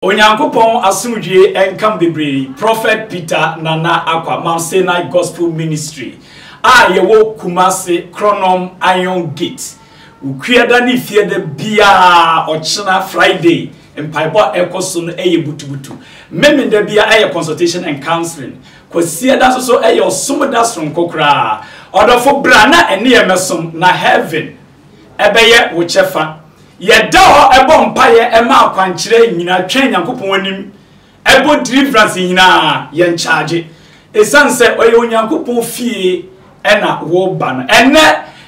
Onyankopon asumdwe enkam bebre Prophet Peter Nana Akwa Mount Sinai Gospel Ministry yewo Kumasi Kronom Iron Gate ukwiada ni fiede bia ochina Friday empaibo ekoso no butubutu memende bia consultation and counseling kwasiada so osomoda sonkokra odofo brana ene yemesom na heaven ebeye wo chefa yeda ho ebo mpaye ema akwankyere nyina twen Nyankopon anim ebo deliverance nyina ye charge esanse oye Onyankopon fie ena wo ba no ene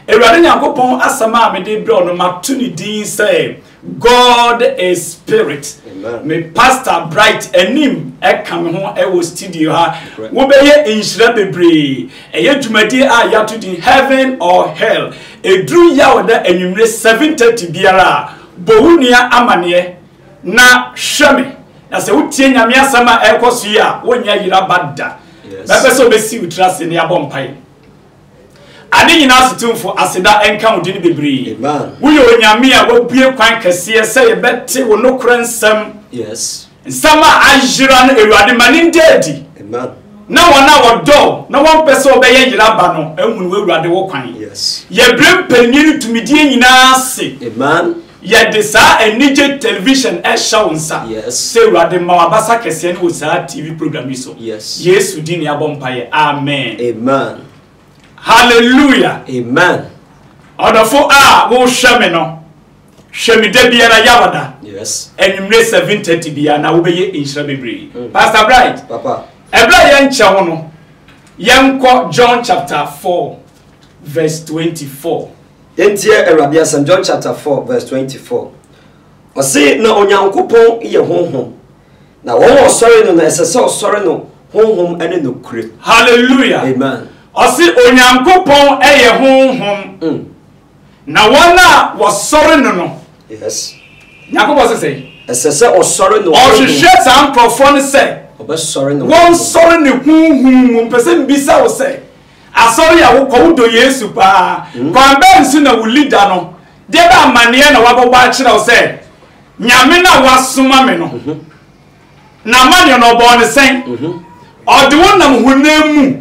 Ewurade Nyankopon asama amede bre ono matuni din say God is spirit. Amen. Me Pastor Bright enim ekam ho ewo studio ha wo beye inhira bebre eye dwumadi a yato din heaven or hell edru yawoda anwumre 7:30 biara bowunia amane na hweme na se wutie nyame asama ekoso yi a wonya yira badda bebe so besi utrase ne abompai ade nyina situmfo aseda enka wodi ne bebre amen wo yo nyame a wabue kwan kase se ye bete wo nokra nsam yes nsama ajira no Ewurade mani ndedi amen na wona wodo na won pese obeye yira ba no ehunu Ewurade wo kwan yes ye brem panyin tumidie nyina se amen ye de sa enije television e show nsa yes se Ewurade ma wabasa kase ne wo sa TV program iso yes Yesu dini abompaye amen amen. Hallelujah. Amen. Odofo wo hweme no. Hweme da biara yawada. Yes. Enumre 7:30 biara na wo beye inhira bebre. Pastor Bright. Papa. Ebra ye nche ho no. Yenko John chapter 4 verse 24. Yentie Ewurade asem John chapter 4 verse 24. Ose na Onyankopon ye honhom. Na wo osore no na esese osore no honhom ene no kure. Hallelujah. Amen. Osi Onyankopon eye honhom na wona wosore no yes Nyankopon say esese osore no ohwehwe san profone say obesore no won sore ne honhom mpese mbisa wo say asore ya wo kodo Yesu pa kwa bensu na wo leader no de ba mane na wabogba akira wo say nyame na wasoma me no na mane no bo ne sen ode wonam honam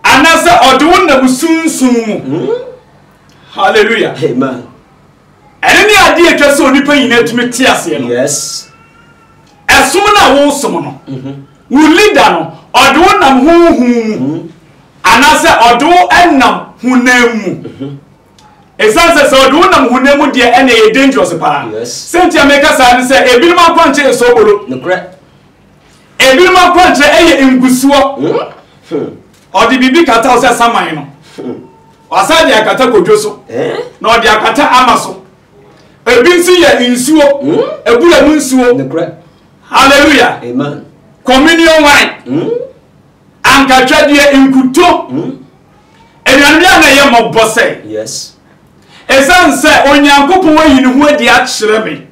anase odwo na busunsun hallelujah amen ene ade etwa so onipa nyina tumi ti ase no yes esum na wo som no wo leader no odwo na huhu anase odwo enam hunamu esanse so odwo na hunamu de ene e dangerous pa yes sentia make sa ne se ebinom akwanche esobolo nokre ebinom akwanche eye ngusuo odi bibi kata o se saman no wasa dia kata kodwoso na odi akata amaso ebi nsi ye insuo ebula mu nsuo hallelujah amen communion wine anka twadie inkuto enyanria na ye mobose yes esanse Onyankopon wayi ne hu adi akire me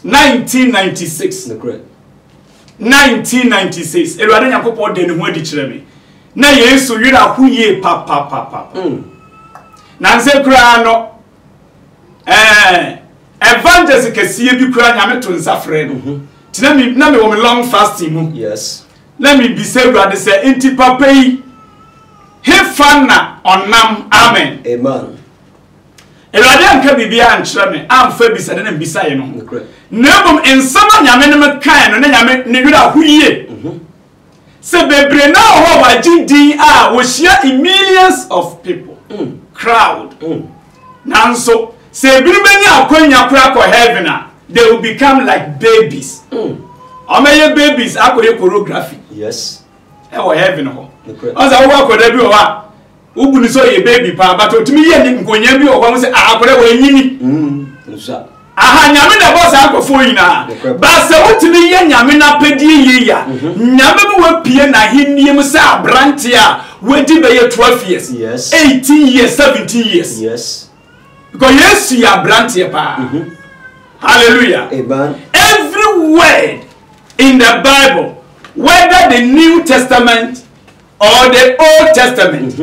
1996 1996 Ewurade Nyankopon de ne hu adi kire me na Yesu yira huye papa na nse kura no evangelist kesiye bi kura nyame to nsafre no tina mi na me wo long fasting mu yes na mi bi se Ewurade se enti papa yi hefana onam amen amen Ewurade anka bibia ankyere me amfa bi se na mbisa ye no nebom ensama nyame ne me kan no na nyame ne yira huye se bebre na ho wagidi wo share millions of people crowd nanso se biribeni akonya kura ko heaven they will become like babies omeye babies akore choreography yes e wo heaven ho oza wo akoda bi o wa ubuni so ye baby pa but otumi ye ni nkonya bi o wa se akore wo enyini nsa aha nyame na boss akofo yina ba se wotimi ye nyame na pedie ye ya nyame bi wapie na hiniem se abrante a wedi be ye 12 years yes 18 years 17 years yes because yes you are abrante pa hallelujah amen every word in the Bible whether the New Testament or the Old Testament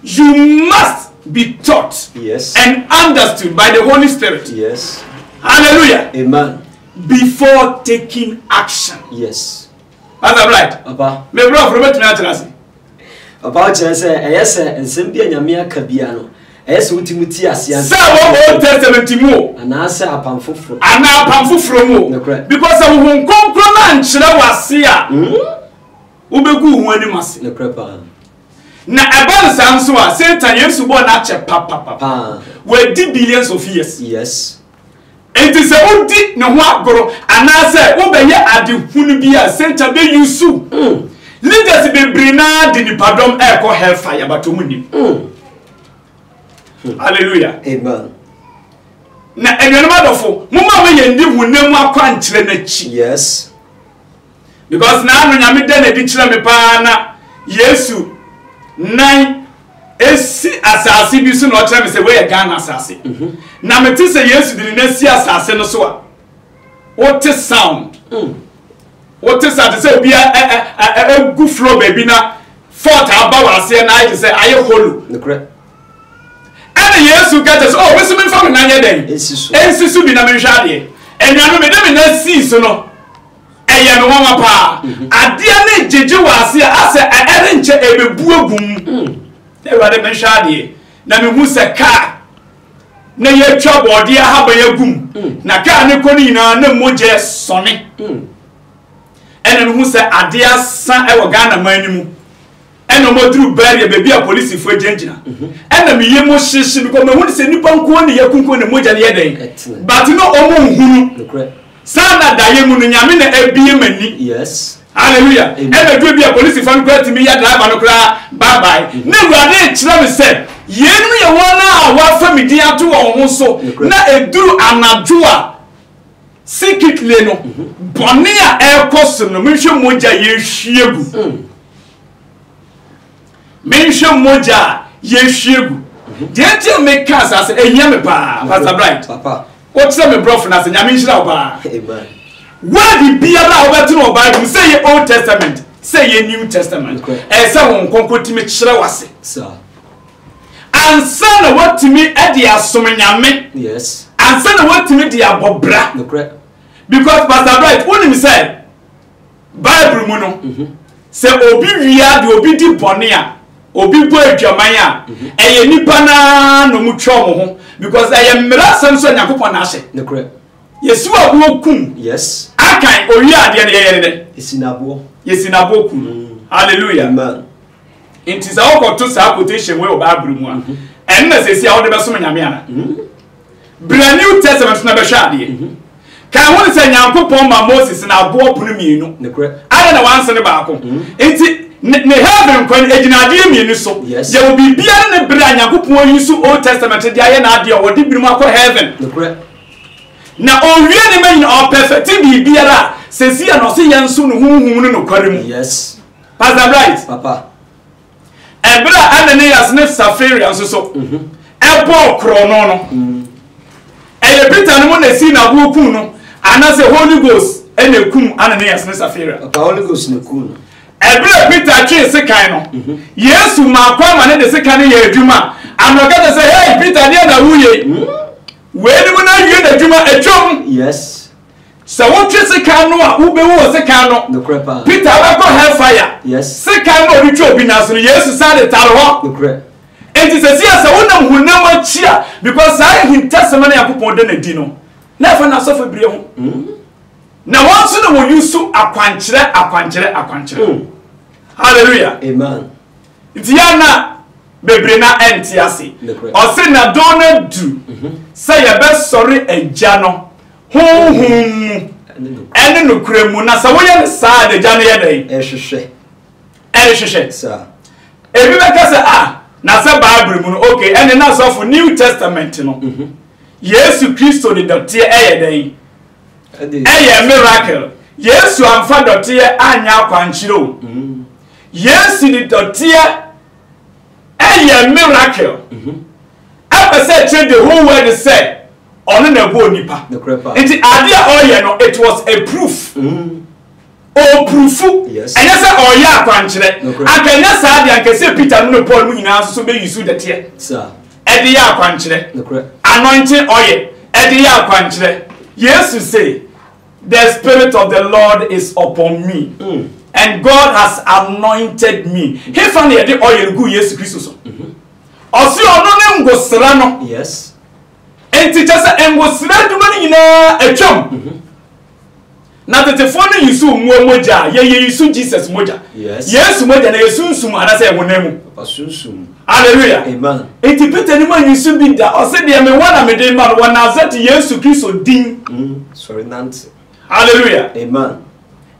you must be taught yes and understood by the Holy Spirit yes hallelujah amen before taking action. Yes. That's right. Papa. Me bro from Betunatrasi. Papa say yes nsem bia nyame aka bia no. Yes utimuti asia. Say Old Testament mu. Anase apamfoforo. Ana apamfoforo mu. Because of who konkro na nkyere wase a. Ubegu hu anim ase. Ne krepa. Na ebal sanso a Satan Yesu bo na che papa. We di billions of years. Yes. Enti se odi ne ho agoro anase wo beye adehunu bi a Satan be yusu. Leaders be brina di nipadom e ko hellfire batomunim. Hallelujah. Amen. Na enwenema dofo mumma we yendi hunemu akwa nkyere na chi. Yes. Because na anu nyame de na di kyere me pa na Yesu nine esi asase bi so na o kyere me se we ye Ghana asase. Na meti se Yesu di na si asase no so a what sound. What is that say be a good flow baby na fort aba ase na I say aye holu. And Yesu get us oh we so me from na nya den. Ensisu bi na me hwa de. Enuanu me dem na si so no. Eye no mama pa. Ade na jeje wa ase ase ere nche ebebu agum. E wa de me hwa de. Na me hu se ka na ye twa bode ha ba yagum. Na ka ne koni na na moje sone. Ene hu se ade asa e wo Ghana manimu. Ene mo dru barrier baby a police fo agengina. Ene me yemo hyehyɛ because me hu se nipa nko ne yakunko ne moja ne yeden. But no omo nhunu. Sana da yemu no nyame na abie mani. Yes. Hallelujah. Ene dru bi a police fan kwati me ya driver no kra bye bye. Ne wurade kyerɛ me se yenu ye wona a wa famidi ato wo ho so na eduru anajo a secretly no bone a ekoso no menhwe moja ye hwiegu menhwe moja ye hwiegu de tie me ka asase ehia me pa Pastor Bright papa what say me bro na se nyame nhira wo ba amen where the biara obetu no Bible say ye Old Testament say ye New Testament say won konkoti me kyerɛ wase sir ansa na watimi e de asom nyame yes ansa na watimi de abobra because Pastor Bright when him say Bible mu no say obi wia de obi di bone a obi bo adwaman a eye nipa na no mu twom ho because eye mmira sam so Yakobon na ahye Yesu abuo kum yes akan owi ade ne yeye ne yesinabo kum hallelujah amen inti za okoto sa quotation we Bible mu a en na sesi a wo de besom nyame ana brand New Testament na be hwa ade kan won se Yakobon ma Moses na abo bunu mienu ana na wanse ne baako inti ne heaven kwan ejinade mienu so ye will be bia ne bra Yakobon yusu Old Testament de aye na ade o de birum akọ heaven na owie ne man o perfect bi biara sesi ya no se yenso no hunhum no kwaremu yes Pastor Bright papa ebra Ananias ne Sapphira so ebo kro no eye Peter no na si na bo kun no ana se Holy Ghost ene kum Ananias ne Sapphira papa Holy Ghost ne kum ebra Peter twe se kan no Yesu ma kwa ma ne de se kan ye adwuma anoka say hey Peter ne na wuye we ni mo na wie na adwuma atwom yes so what twe se kan no a ube wo se kan no Peter wa go hellfire yes se kan no ri twe obi na so Yesu sa de tare ho enti se sia se wonam hunam achia because I him testimony Yakobon de na di no na fa na so fa bire ho na won so no wo yusu akwankyere hallelujah amen diana bebre na enti ase o se na dona du say ye be sorry agya no honhum ene no kuremu na sa wo ye ne sa de agya no ye dai ehwehwe sir ebi be ka say na sa Bible mu no okay ene na so for New Testament no Yesu Kristo de dote eye dai eye miracle Yesu amfa dote anya akwankyere o Yesu de dote eye miracle apa say change the whole world say ono na bo nipa enti ade a oye no it was a proof o proofu enya say oye akwankyere akanya sa ade ankese Peter no Paul mu nyina so be use the tie sir ede ya akwankyere anointing oye ede ya akwankyere Yesu say the Spirit of the Lord is upon me. And God has anointed me. He found the oil go Jesus Christ. Osi ono ne ngosra no. Yes. Enti chasa ngosra duma ni na atwam. Na tetefo no yisu moja, ye yisu Jesus moja. Yes. Yesu moja na yesu nsum anase ehonemu. Pasunsum. Hallelujah. Amen. Enti Peter ni man yisu bi da. Ose de me wana me de man wana azati Yesu Kristo din. Sorry Nancy. Hallelujah. Amen.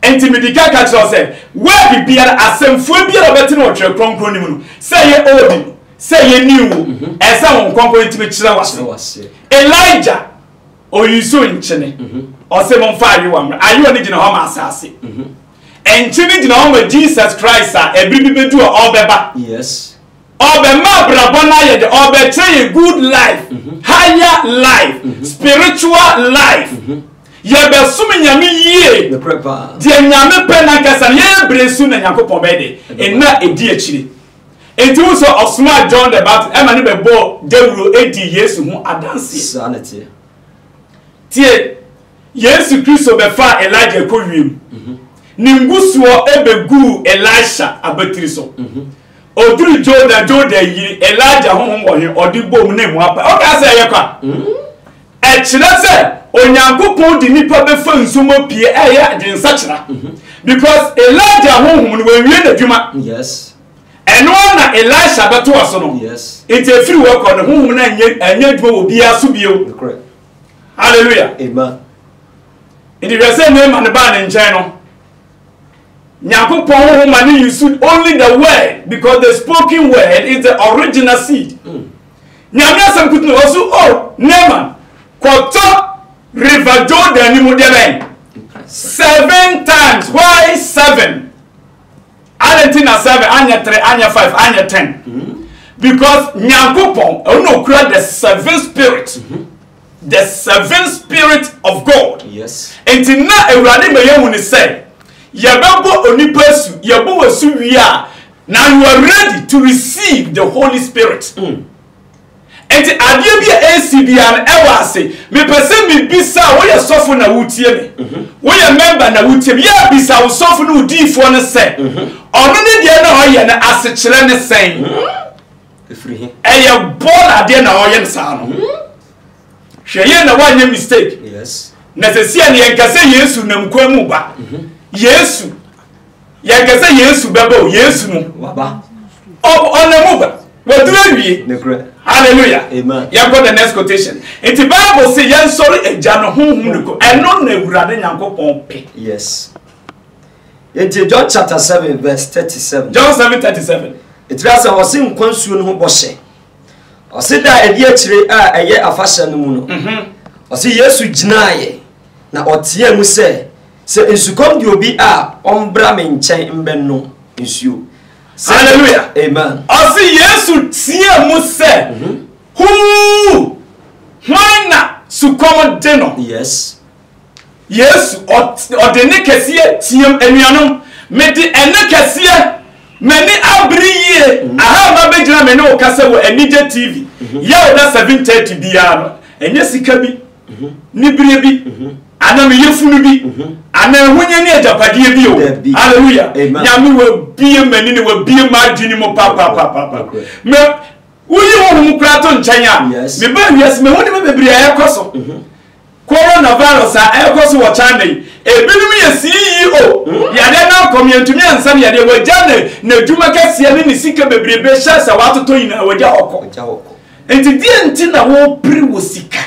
Enti medika ka cho say, where be biara asemfo biara beti na otwe kronkron ni mu no. Say ye old, say ye new. Esa won kronkron ti me kira wase. Elijah oyiso nchene. Ose mon fa ayi wamra. Ayi oni gina ho ma asase. Enchini gina ho ma Jesus Christ a ebibi bedu obeba. Yes. Obema brabona ye de obetre good life, higher life, spiritual life. Ye be sumi nyame yie The prepare. die nyame pe na kasa ye bresu na yakopon be de ena edi akire enti wo so osma John the Baptist e ma ne be bo dewuro edi Yesu hu adanse Sanity. tie Yesu Kristo be fa Elijah ko wiem ningusuo ebegu Elisha abatiri so oduru Joda yi Elijah honhom wo he odibom na mu apa o ka say ye kwa e kire se Onyankopon di nipa be fa nsomo pie eye adensa kira because Elijah honhom no wanwie na dwuma. Yes. Eno na Elisha beto aso no. Yes. It e free work on honhom na anya dwuma obi aso bio. Correct. Hallelujah. Amen. Indi we say me man ba ne nchen no. Nyankopon honhom ma ne use only the word because the spoken word is the original seed. Nyame asem kutu no so oh Naaman koto River Jordan ni mudeben 7 times. Why 7? Argentina 7, anya 3, anya 5, anya 10. Because Nyankopon no create the 7 spirit. The 7 spirit of God. Yes. Enti na ewrade me yemu ni say, yebebo onipa su, yebo wasu wi a, now you are ready to receive the Holy Spirit. Enti adie bi ACBN ewa ase me pese me bisa wo ye sofo na wutie me wo ye member na wutie me ya bisa wo sofo na udifo ne se ono ne de na hoye na ase kire ne sen Free him. eye ball ade na hoye ne sa no hweye na wanye mistake. Yes. Na se sia ne yenkase Yesu na mkwamu ba Yesu yenkase Yesu bebo Yesu no Waba. Onemu ba wadura wie. Hallelujah. Amen. You got the next quotation. In the Bible say yan sorry ejano honhum ko eno na ewurade Nyankopon pe. Yes. In John chapter 7 verse 37. John 7:37. It was a was in konsuo no ho boshe. O se da edi akire a eye afahye no mu no. O se Yesu ginaaye na otia mu se ensukom di obi a ombra me nchen mbenno nsuo. Hallelujah. Amen. O se Yesu tie mu se who why na sukom de no. Yes. Yesu o de ne kese tiem anuanom me de ene kese many abriye aha ma bejina me ne o kase wo Anija TV ya o da 7:30 bia no enye sika bi ni bire bi ana me yefunu bi ana hunye ne ajapadie bi o. Hallelujah. Nyame wo bie mani ne wo bie madwini mo pa me uyi wo mu krato nchen a me ba wiase me woni me bebre ayekoso coronavirus a ekoso wo China ebinum ye CEO yade na community ansa yade wajane na dwuma kase ne sika bebrebe hya sa watoto yina waja hokko enti die nti na wo pri wo sika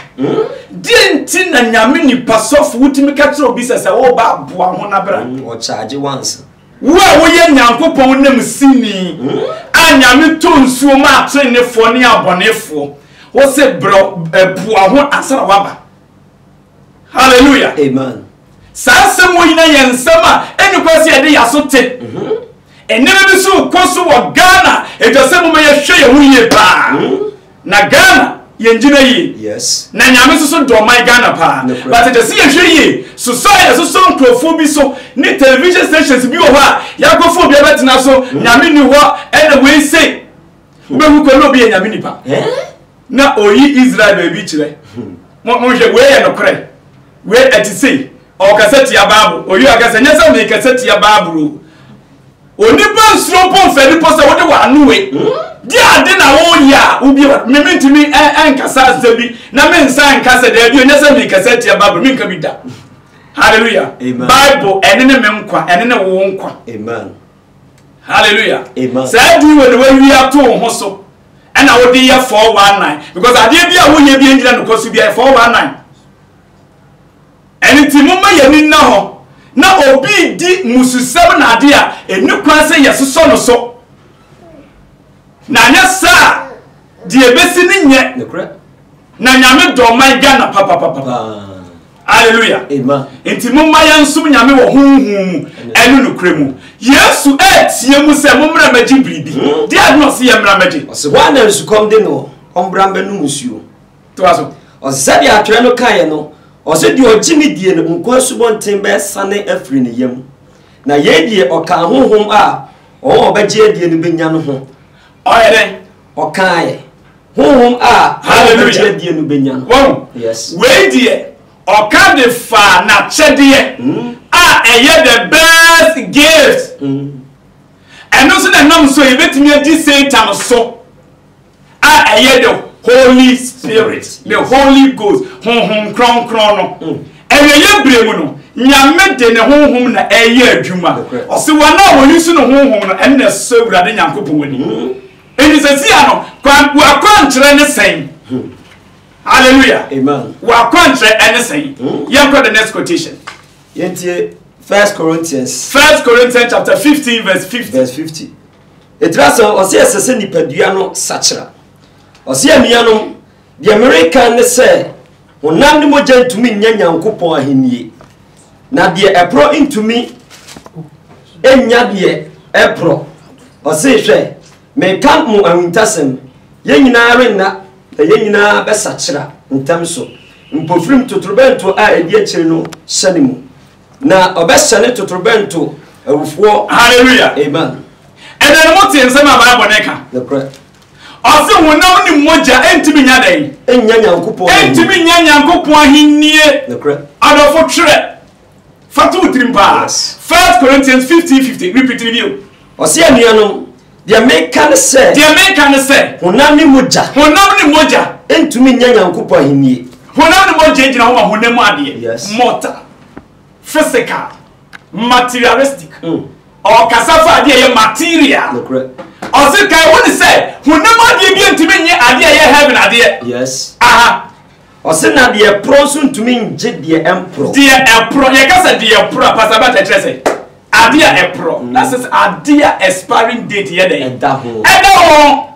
die nti na nyame ni pasofu wutimi ka tro bi sesa wo ba aboa ho na bra o charge once wo ye Nyankopon nam sini a nyame to nsuo ma atrenefo ne abonefo wo se bro boa ho asara waba. Hallelujah. Amen. Sasa mo yina yensama eni kwasi ede yasote eneme bisu koso wo Ghana ejose mo ye hwe ye huye pa na Ghana yenjina yi. Yes. Na nyame so do my Ghana pa but ejose ye hwe yi society so nkrofo bi so ni television stations bi wo ha yakofo bi abetina so nyame ni ho ene we say ubehu ko no bi ye nyame ni pa na oyi Israel ba bi kire mo hwe we ye no kore we ati say o kaseti ya babu oyu akase nyesa me kaseti ya babu onipa nsuro pon fani posa wode wa anuwe di ade na wo ya ubi me mentimi enkasa zabi na me nsa enkasa da bi nyesa me kaseti ya babu me nka bi da hallelujah bible enene me nkwa enene wo nkwa amen hallelujah amen say di we the way we are to ho so and I would be here 419 because I did be a won be engineer no kosu be 419 anything mama yani na ho na obi di mususem na ade a enu kwan se yesoso no so na nya sa di ebesi ni nye na nyame do man Ghana papa hallelujah amen enti mama yansum nyame wo hunhum enu no kremu yesu etie mu se mumra maji bribi di adno se yemra maji so wana nsu kom de no ombramba no musuo to aso o se dia atwe no kan ye no o se di ogimi die no nkwan subonten be sane afri ne yam na ye die o kan honhom a o obaje die no benya no ho o yere o kan ye honhom a hallelujah die no benya no wow yes we die o kan de fa na chede eye the best gift and no so na nam so e betimi adi Satan so eye the Holy Spirit the Holy Ghost honhom kron no eye bremu no nyame de ne honhom na eye adwuma o se wana woni su no honhom no enne so wurade nyankopon wani eni se sia no wa kwantre ne sen hallelujah amen wa kwantre ene sen yanko the next quotation yentie 1 Corinthians chapter 15 verse 50 etraso ose esese nipadua no sachira ose anuanom the American ne se honam ne moja ntumi nya nyankopon ahenie na de epro ntumi enya de epro ose hwe me kan mu awintasem yenyina renna yenyina besachira ntamso mpofrim totrobento a edi akire no shanemu na obesane totrobento awufo hallelujah amen and then what in some Bible neka the prayer ose honam ne moja entimi nya dan enya nyankopon entimi nya nyankopon ahenie the prayer adofo twere fatu trimpa 1 Corinthians 15:50 repeat review ose anuanom the American say honam ne moja entumi nya nyankopon ahenie honam ne moja gina ho honam ade yes mortal physical materialistic or kasafa ade ye material the correct o se kai woni say honam ade bi entumi nya ade ye heaven ade yes aha o se na de pro so ntumi nje de empro ye kasa de pro pasaba tetrese ade a pro that is ade expiring date ye dey and that ho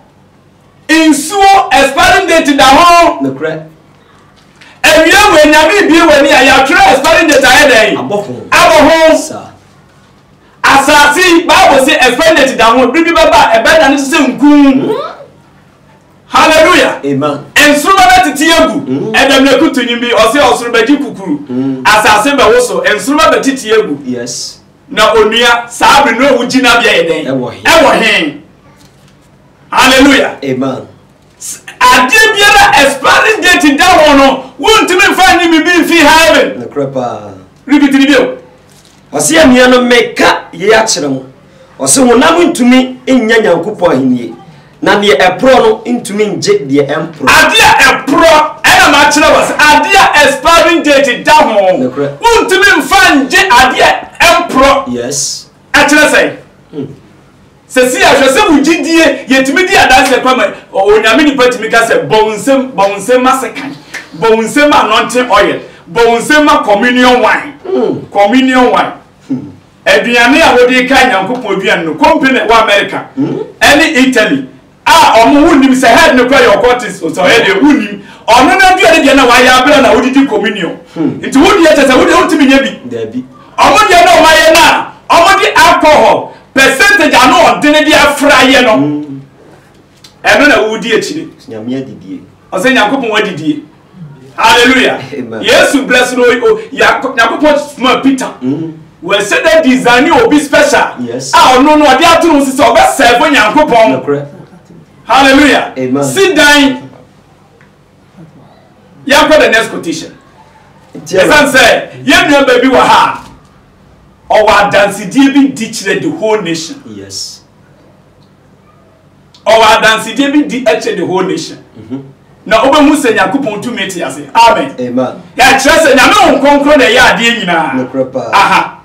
insuo expiring date da ho the correct ewia we nyame bi we ni ya try expiring date aye dey aboho sir asasi bible say expiring date da ho bibi baba e be da ni se nkun hallelujah amen ensuro ba tete egu edem na kutunyi bi o se osuro ba ji kukuru asasi be wo so ensuro ba tete egu yes na onua sabre no wugina bia ye den ewo hen hallelujah amen ade biara expiring date da ho no wontimi fa ni bibi fi heaven the crepa repeat ni bio ose anuanom meka ye akire mo ose honam ntumi enya nyankopon ahenie na de epro no ntumi nje de empro ade epro ena ma akire was ade expiring date da ho wontimi fa nje ade empro yes akire say sesi ahwese wugidie yetimi di adanse kwama onyame ni patimi ka se bonsem masekan bonsem anointing oil bonsem communion wine aduane a wodi ka nyankopon aduane no company wa America any Italy omo wunim se head no kwa your cortis so head e wunim ono na aduane de na wa ya abra na wodi communion nti wodi ya tese wodi utimi nya bi dabi omo de na wa ye na omo di alcohol percentage ano odene dia fraye no eno na wudi akire nyame adidie o se nyankopon wadidie hallelujah yesu bless no nyankopon ma Peter we said that design obi special yes no odi atunu sisi obe serve nyankopon hallelujah amen sit down yanko the next quotation Esan say ye nua baby wa ha o wa dance die bi di kire the whole nation. Yes. O wa dance die bi di eche the whole nation. Na obehu se Yakobon tu meti ase. Amen. Amen. Ya kire se nyame onkonkro na ya ade nyina. Aha.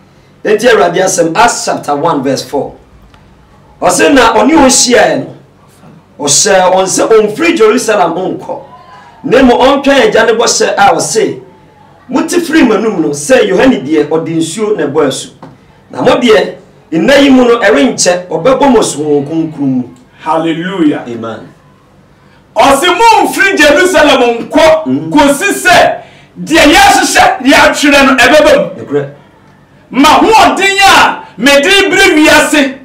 Enti Awurade asem Acts chapter 1 verse 4. Ose na oni o hia no. Ose on se on free Jerusalem onko. Nemo on twa agya ne bo se a ose muti free manum no se Yohane die odinsuo na bo asu. Na mo de inayi mu no erenche obebo mosu konkrum. Hallelujah. Amen. Ose mu free Jerusalem onko kosi se de yahye ya twere no ebebam. Ma ho odenya me de bre wiase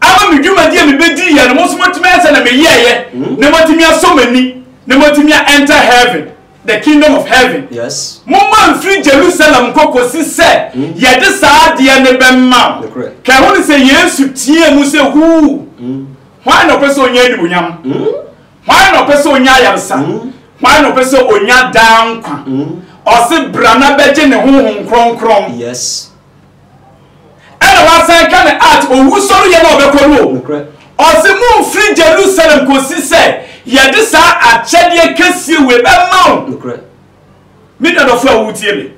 ama me dwuma die me bedi ye no mo so motime ase na me yeye ne motime asomani ne motime enter heaven, the kingdom of heaven. Yes. Mumma free Jerusalem kokosi se ye de saa de ne bemma ka ho ne se Yesu tie mu se hu why no person onya dibunyam why no person onya yarsa why no person onya dan kwa o se brana beje ne ho kronkron. Yes. And I was kind of art or who sorry you know or the moon free Jerusalem kosi say ye this a chedie kesi we be mount me no for wo tie me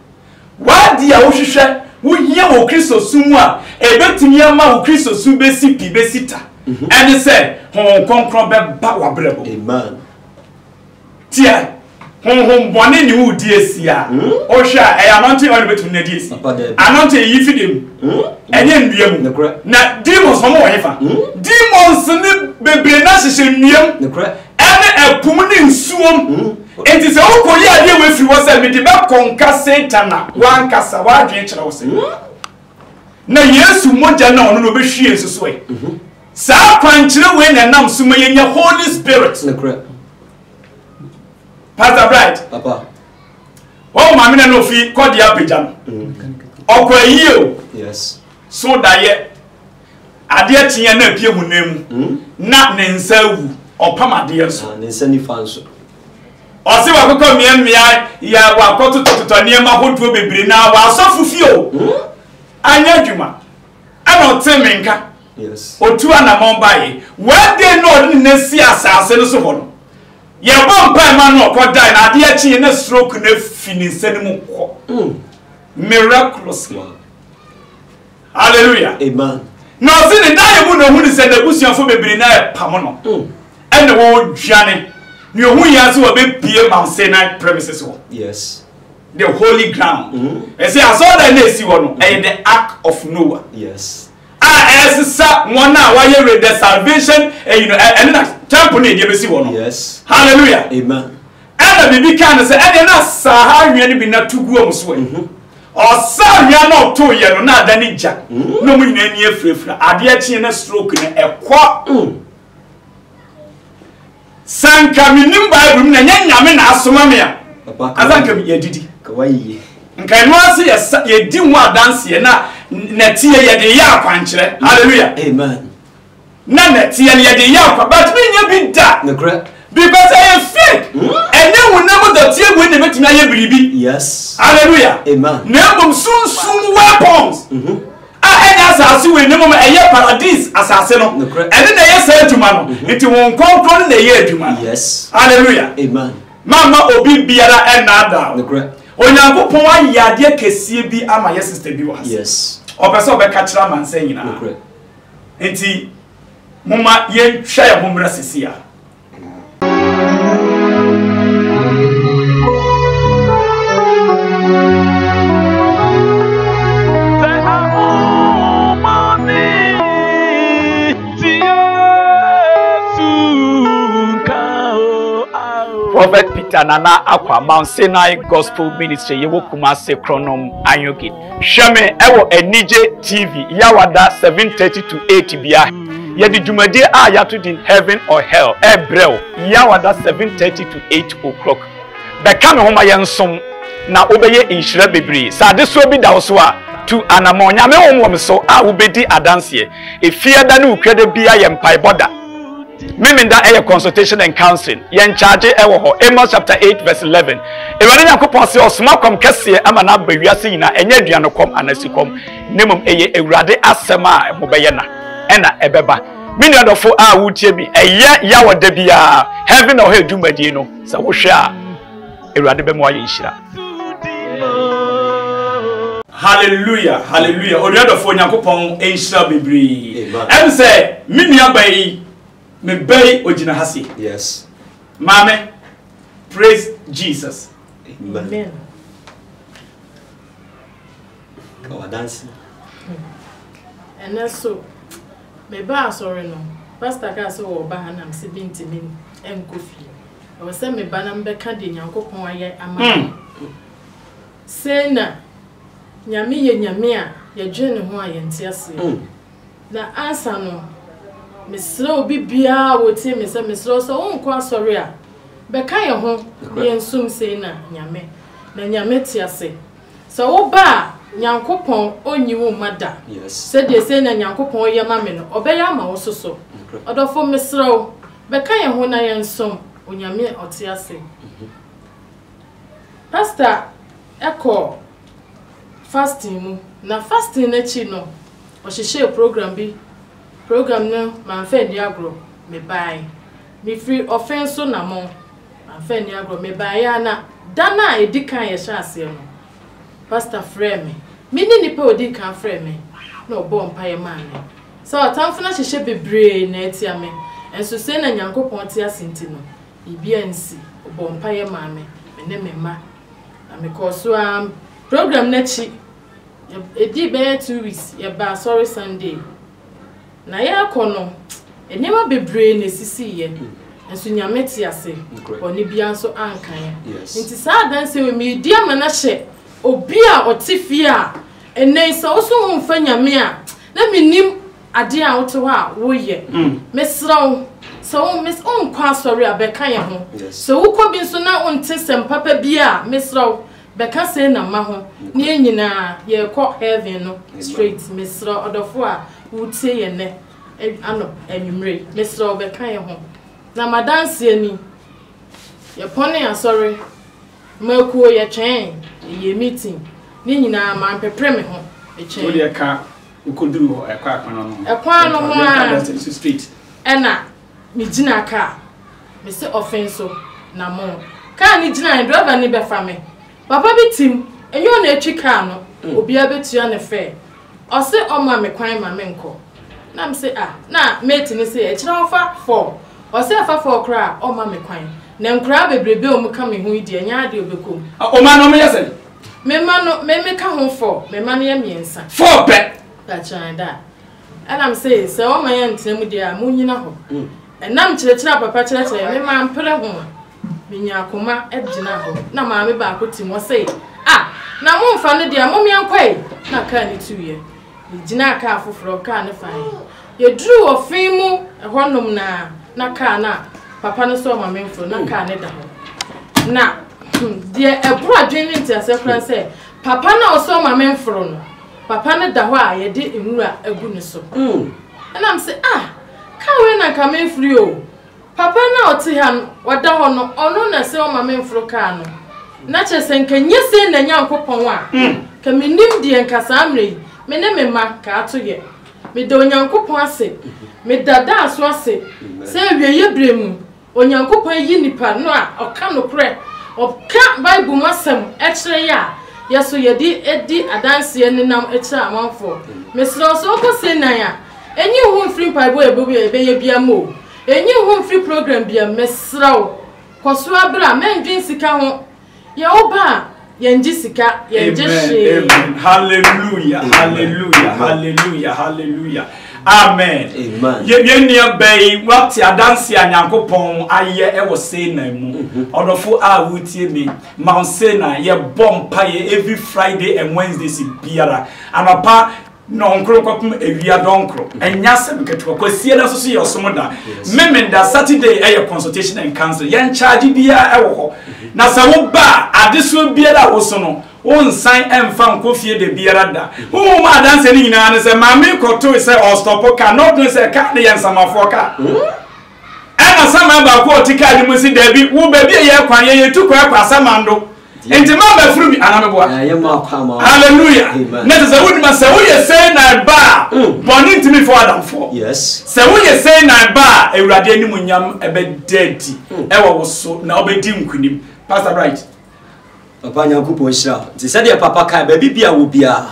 why dia wo hwehwe wo hia wo Kristo sumu a ebetimi ama wo Kristo su be si pi be sita and say hon konkron be ba wa brebo. Amen. Tia hon bone ni wo die sia o hwa e anointing on betum na die si anointing yi fidem enye nduam na demons homo wohefa demons ni bebre na hyehyɛ nduam ene epum ni nsuom enti se wo koyi ade we firi wo se me de be konka Satan na wankasa wadwen kyerɛ wo se na Yesu moja na ono no be hwie nsuso e saa kwankyerɛ we na nam suma yenya Holy Spirit. Pastor Bright. Papa. Oh, my man, no fee, call the Abidjan. Okwa you. Yes. So that yet. I dear Tia ne pie mu name. Not Nensewu or Pama dears. Nenseni fanso. Or see what come here, ya wa koto to near my hood will be now. I saw Fufio. I know you, man. I don't tell Menka. Yes. Or two and a Mumbai. Where they know Nessia Sassel. Ye bon pa man no ko die na de achi na stroke na fini nsanimu ko miraculously. Hallelujah. Amen. No see the die mu no hu ni se na busuafo bebiri na pam no ene wo dwane ni ohu ya so be pie Mount Sinai premises wo. Yes. The holy ground. I say I saw that na si wo no the ark of Noah. Yes. Sa one na why read the salvation and na temple na dey be si wo no. Yes. Hallelujah. Amen. And bibi kan say and na sa ha hwe ni bi na tugu om so e. O sa hwe na to ye no na ada ni ja. No mu nyina ni afrefra. Ade a chi na stroke na ekwa. Sanka minim Bible na nyame na asoma me a. Papa. Azanka mi yedidi. Kawaii. Nka no ase ye di ho adanse na tie ye de ya akwankyere. Hallelujah. Amen. Na tie ye de ya akwa but me nya bi da. Nekra. Because I am fake. And then we never the tie we never tina ye biribi. Yes. Hallelujah. Amen. Never soon weapons. Anya asase we never eye paradise asase no. And then ye say adwuma no. Nti won kontrol na ye adwuma. Yes. Hallelujah. Amen. Mama obi biara enada. Nekra. Onyankopon ayade kesie bi ama ye sister bi was. Yes. Opese obeka kira mansa nyina. Nekra. Enti mama ye hwa ye homra sisia. Prophet Peter Nana Aqua Mount Sinai Gospel Ministry yewo Kumase Kronom Anyogit. Shame ewo Enije TV yawada 7:30 to 8 bia. Yedi dwumade a yato din heaven or hell ebrel yawada 7:30 to 8 o'clock. Beka me homa yensom na obeye inhira bebre. Sa de so bi da so a tu anamo nyame wom so a ubedi adanse. Efia da ne ukwede bia ye mpai boda. Memenda a consultation and counseling. Yen charge ewo Amos chapter 8 verse 11. Ewani Nyankopon se osoma kom kese ama na ba wiase nyina enye aduano kom anasikom. Nemum eye ewurade asema mobeye na ena ebeba. Mini adofo a wutie bi eye ya woda bia heaven or hell dumadi no sa wo hwe a ewurade be mo aye nhira. Hallelujah, hallelujah. Odiadofo Nyankopon enhira bebre. Em say mini abai me bay ojina hasi. Yes. Mame, praise Jesus. Amen. Go dance. And also, me ba sorry no. Pastor ka so wo ba hanam se binti me enkofi. I was say me ba na mbeka de Nyankopon aye ama. Say na nyame ye nyame a ye dwe ne ho ayente ase. Na answer no mesra obi bia wotie me se mesra so wonko asori a beka ye ho ye nsum sei na nyame tie ase so wo ba Nyankopon onyi wo mada se de sei na Nyankopon ye ma me no obeya ama wo soso odofo mesra wo beka ye ho na ye nsum onyame otie ase. Pastor eko fasting mu na fasting na chi no o hihye program no man fe ndi agro me bai me free offense so na mo man fe ndi agro me bai ya na dana edikan ye hye ase no pastor frame me ni nipa odikan frame no bo mpa ye man me so atamfo na hihye bebre na etia me enso se na Nyankopon tia senti no ibia nsi bo mpa ye man me ne me ma na me ko so program na chi edi be 2 weeks ye ba sorry Sunday na ya kono enema bebre na sisi ye enso nyame ti ase oni bia nso ankan nti saa dan se we mi dia ma na hye obi a otifie a enen so so mfa nyame a na minim ade a woto ha wo ye mesraw so mes on kwa sorry abeka ye ho so wo ko bi nso na onte sem papa bia mesraw beka se na ma ho ne nyina ye ko heaven no straight mesraw odofo a wutie ye ne ano enwumre mesraw beka ye ho na madanse ani ye pone asori makuo ye twen ye meeting ne nyina ma mpepre me ho e chen wo de ka ukoduru ho ekwa akwana no ekwa no ho a street ena mi gina ka me se offense na mo ka ni gina driver ni be fa me papa bi tim enyo na etwi ka no obi abetua ne fe o se o ma me kwan ma me nko na me se na mate ni se e kira ofa 4 o se afa 4 kra o ma me kwan na nkra bebrebe o mu ka me hu ide nya ade obekom o ma no me yesen me ma no me ka ho 4 me ma no ye miensa 4 pe ta chanda ana me se o ma ye ntemu de a mu nyina ho enam kire papa kire me ma mpere ho minya akoma edina ho na ma me ba akoti mo se na mo mfa ne dia mo miankwai na ka ni tuye gina ka afoforo ka ne fan ye dru ofin mu ehonom na ka na papa no so ma memfo na ka ne da ho na dia ebro adwene nti asefran se papa na so ma memfo no papa ne da ho a ye de enwura agu ne so na am se ka we na ka memfri o papa na oti han wada ho no ono na se o ma memfo ka no na chese nye se na Nyankopon a ka minim die nkasa amre me ne me ma ka ato ye me do Nyankopon ase me dada aso ase se wieye bremu Onyankopon yi nipa no a oka no kre oka Bible masem e kire ya yeso ye di edi adanse ni nam e kire amanfo me sro so ko se na ya enyi hu free Bible ebobi ebe ye bia mo enyi hu free program bia me sro koso abra men dwin sika ho ya oba yenji sika yenji she hallelujah hallelujah hallelujah hallelujah amen ye nia bay what adanse Nyankopon aye e wo say na mu odofo a wutie me mount say na ye bompa ye every Friday and Wednesday si biara anapa no nkro kopum ewia donkro enya sem keto kwasie na so so ye somoda memenda Saturday e consultation and counsel yen charge bia e wo ho na sa wo ba adeso biara wo so no won san emfa nkofie de biara da wo ma danse ni nyina ne se ma me koto se o stop ka no do se ka ne yen samafo ka asama ba ko tika di musi dabi wo baby ye kwan ye tu kwa asama ndo enti ma ba furu bi anameboa hallelujah net say woni ma say wo ye say na ba born into me for Adam for yes say wo ye say na ba ewurade ani munyam ebe dirty e wo so na obedi nkunim pastor right papa nyakupo hira ti say de papa kai baby bia wo bia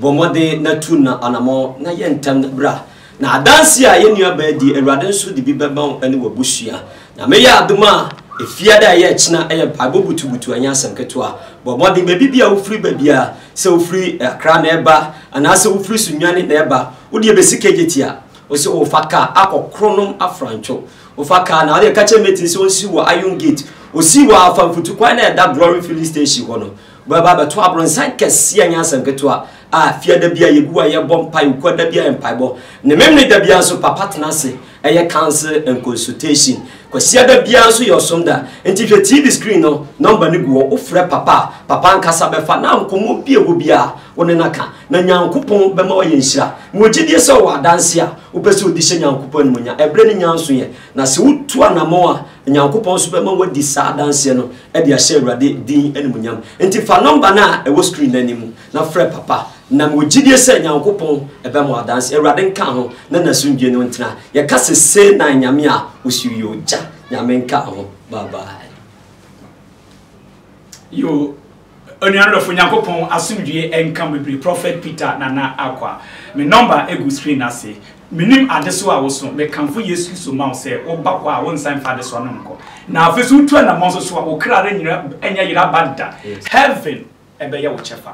bomode na tu na anamo na ye ntam bra na adanse a ye nua ba di ewurade nso de bi beba ani wabusua na me ya aduma efiada ye china eye pabo butubutu anya sanketo bomode baby bia wo free babia se wo free akra na eba ana se wo free sunwane na eba wo de besikegeti a wo se wo faka akokronom afrancho wo faka na de kache metin se wo si wo Iron Gate wo si wo afamfutu kwa na da Glory Filling Station ho no baba beto abronsan kese anya sanketo a fiada bia yebu a ye bompai ukoda bia empaibo ne memne da bia so papa tenase eye council and consultation kwasiada bia so yosomda enti hwe TV screen no number ne guo ofre papa nkasa befa na nkomo bia wo bia woni naka na nyankopon bema wo yenhira mwogidie so wa danse a wopese odishe nyankopon ni munya ebre ni nyanso ye na se wutu anamo a nyankopon so bema wo di sa danse no e dia hye urade din eni munyam enti fa number na e wo screen nanimu na frɛ papa na mwogidie se nyankopon ebe mo danse urade nka ho na nasundwe no ntina ye ka se na nyame a osiyo ja nyame nka ho bye bye yo oniano of nyankopon asumdue enka bebre prophet Peter Nana Akwa me number egu screen ase minim adeso a woso me kanfo Yesu so ma se wo bakwa won san fa adeso no nko na afesu tu na monso so wo krare nyira enya yira bada heaven ebe ye wo chefa